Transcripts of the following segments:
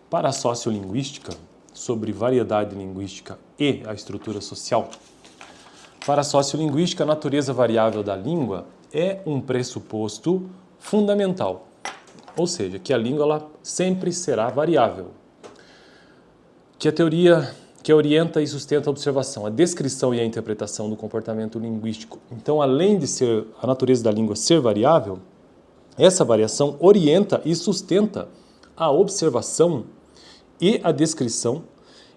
Para a sociolinguística, sobre variedade linguística e a estrutura social, para a sociolinguística, a natureza variável da língua é um pressuposto fundamental, ou seja, que a língua ela sempre será variável, que a teoria que orienta e sustenta a observação, a descrição e a interpretação do comportamento linguístico. Então, além de ser a natureza da língua ser variável, essa variação orienta e sustenta a observação e a descrição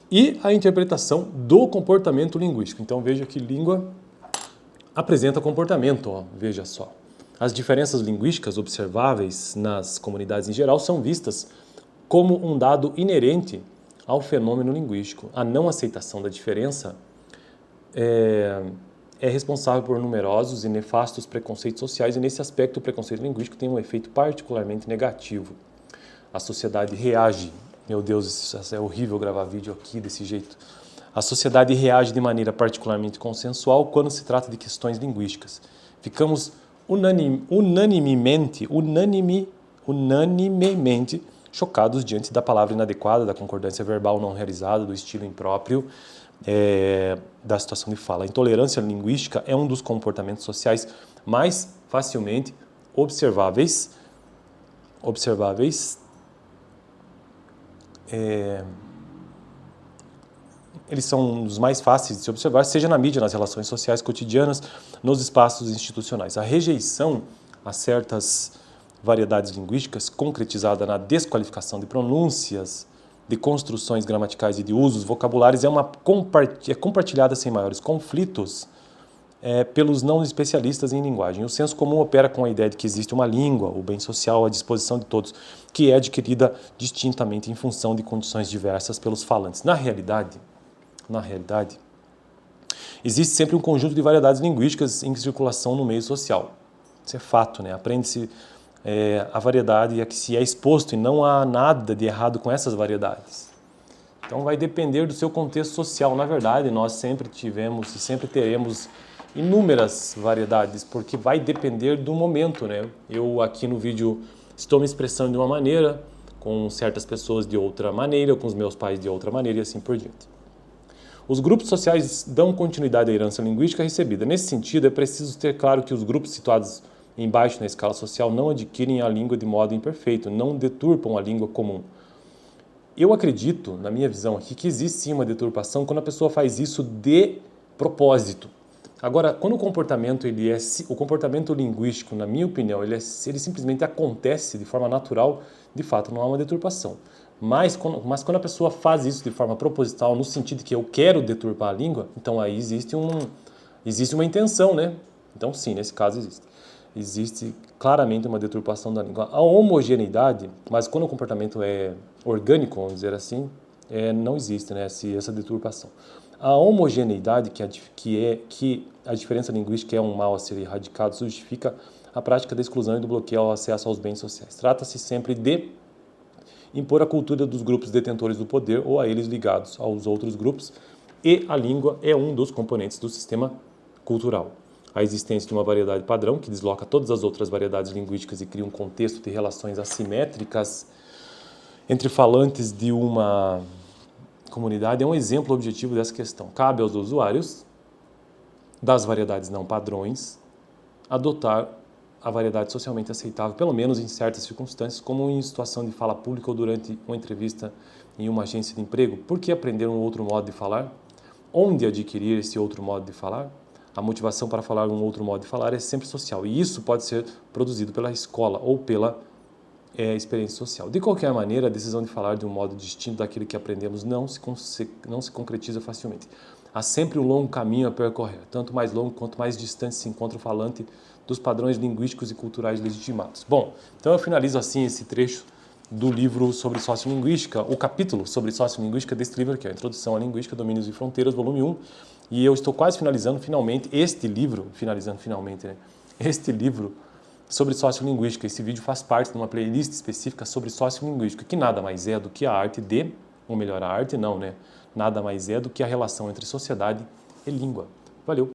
e a interpretação do comportamento linguístico. Então, veja que língua apresenta comportamento, ó, veja só. As diferenças linguísticas observáveis nas comunidades em geral são vistas como um dado inerente ao fenômeno linguístico. A não aceitação da diferença é responsável por numerosos e nefastos preconceitos sociais, e nesse aspecto o preconceito linguístico tem um efeito particularmente negativo. A sociedade reage, meu Deus, isso é horrível gravar vídeo aqui desse jeito. A sociedade reage de maneira particularmente consensual quando se trata de questões linguísticas. Ficamos unanimemente chocados diante da palavra inadequada, da concordância verbal não realizada, do estilo impróprio, da situação de fala. A intolerância linguística é um dos comportamentos sociais mais facilmente observáveis eles são os mais fáceis de se observar, seja na mídia, nas relações sociais cotidianas, nos espaços institucionais. A rejeição a certas variedades linguísticas, concretizada na desqualificação de pronúncias, de construções gramaticais e de usos vocabulários, é compartilhada sem maiores conflitos pelos não especialistas em linguagem. O senso comum opera com a ideia de que existe uma língua, o bem social à disposição de todos, que é adquirida distintamente em função de condições diversas pelos falantes. Na realidade, existe sempre um conjunto de variedades linguísticas em circulação no meio social. Isso é fato, né? Aprende-se a variedade a que se é exposto e não há nada de errado com essas variedades. Então vai depender do seu contexto social. Na verdade, nós sempre tivemos e sempre teremos inúmeras variedades, porque vai depender do momento, né? Eu aqui no vídeo estou me expressando de uma maneira, com certas pessoas de outra maneira, com os meus pais de outra maneira e assim por diante. Os grupos sociais dão continuidade à herança linguística recebida. Nesse sentido, é preciso ter claro que os grupos situados embaixo na escala social não adquirem a língua de modo imperfeito, não deturpam a língua comum. Eu acredito, na minha visão aqui, que existe sim uma deturpação quando a pessoa faz isso de propósito. Agora, quando o comportamento linguístico, na minha opinião, ele simplesmente acontece de forma natural, de fato não há uma deturpação. Mas quando a pessoa faz isso de forma proposital, no sentido de que eu quero deturpar a língua, então aí existe uma intenção, né? Então sim, nesse caso existe. Existe claramente uma deturpação da língua. A homogeneidade, mas quando o comportamento é orgânico, vamos dizer assim, não existe, né, essa deturpação. A homogeneidade, que a diferença linguística é um mal a ser erradicado, justifica a prática da exclusão e do bloqueio ao acesso aos bens sociais. Trata-se sempre de impor a cultura dos grupos detentores do poder ou a eles ligados aos outros grupos, e a língua é um dos componentes do sistema cultural. A existência de uma variedade padrão que desloca todas as outras variedades linguísticas e cria um contexto de relações assimétricas entre falantes de uma comunidade é um exemplo objetivo dessa questão. Cabe aos usuários das variedades não padrões adotar a variedade socialmente aceitável, pelo menos em certas circunstâncias, como em situação de fala pública ou durante uma entrevista em uma agência de emprego. Por que aprender um outro modo de falar? Onde adquirir esse outro modo de falar? A motivação para falar um outro modo de falar é sempre social, e isso pode ser produzido pela escola ou pela experiência social. De qualquer maneira, a decisão de falar de um modo distinto daquele que aprendemos não se concretiza facilmente. Há sempre um longo caminho a percorrer, tanto mais longo quanto mais distante se encontra o falante dos padrões linguísticos e culturais legitimados. Bom, então eu finalizo assim esse trecho do livro sobre sociolinguística, o capítulo sobre sociolinguística desse livro aqui, a Introdução à Linguística, Domínios e Fronteiras, volume 1, e eu estou quase finalizando finalmente este livro sobre sociolinguística. Esse vídeo faz parte de uma playlist específica sobre sociolinguística, que nada mais é do que a arte de, ou melhor, a arte não, né? Nada mais é do que a relação entre sociedade e língua. Valeu!